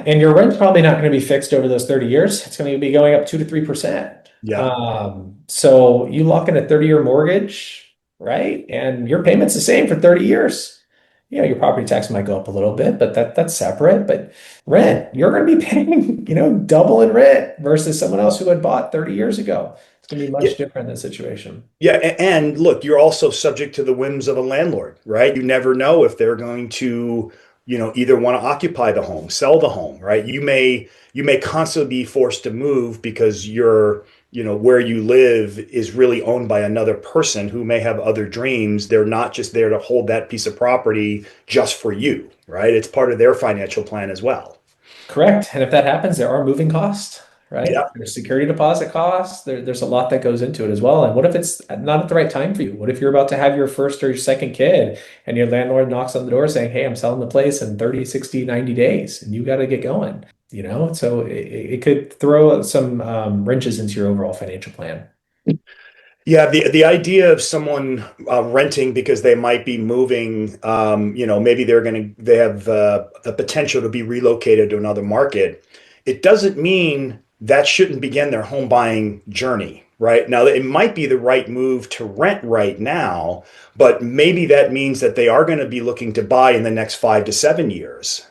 And your rent's probably not going to be fixed over those 30 years. It's going to be going up 2 to 3%. Yeah. So you lock in a 30-year mortgage, right? And your payment's the same for 30 years. Your property tax might go up a little bit, but that's separate. But rent, you're going to be paying, double in rent versus someone else who had bought 30 years ago. It's going to be Yeah. much different in the situation. Yeah, and look, you're also subject to the whims of a landlord, right? You never know if they're going to, either want to occupy the home, sell the home, right? You may constantly be forced to move because where you live is really owned by another person who may have other dreams. They're not just there to hold that piece of property just for you, right? It's part of their financial plan as well. Correct. And if that happens, there are moving costs, right? Yeah. There's security deposit costs. There's a lot that goes into it as well. And what if it's not at the right time for you? What if you're about to have your first or your second kid and your landlord knocks on the door saying, hey, I'm selling the place in 30, 60, 90 days and you got to get going, So it could throw some wrenches into your overall financial plan. Yeah, the idea of someone renting because they might be moving, maybe they have the potential to be relocated to another market. It doesn't mean that shouldn't begin their home buying journey, right? Now, it might be the right move to rent right now, but maybe that means that they are going to be looking to buy in the next 5 to 7 years,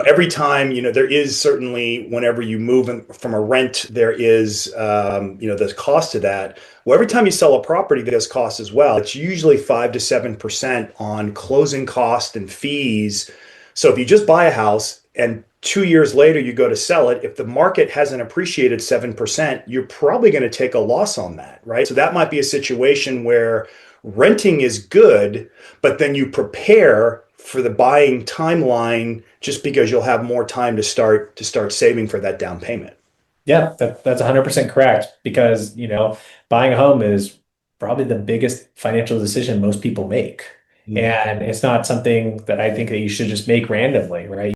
every time, there is certainly whenever you move from a rent, there is, the cost to that. Well, every time you sell a property, there's cost as well. It's usually 5 to 7% on closing costs and fees. So if you just buy a house and 2 years later you go to sell it, if the market hasn't appreciated 7%, you're probably going to take a loss on that, right? So that might be a situation where renting is good, but then you prepare for the buying timeline just because you'll have more time to start saving for that down payment. Yeah, that's 100% correct because, buying a home is probably the biggest financial decision most people make. Mm. And it's not something that I think that you should just make randomly, right?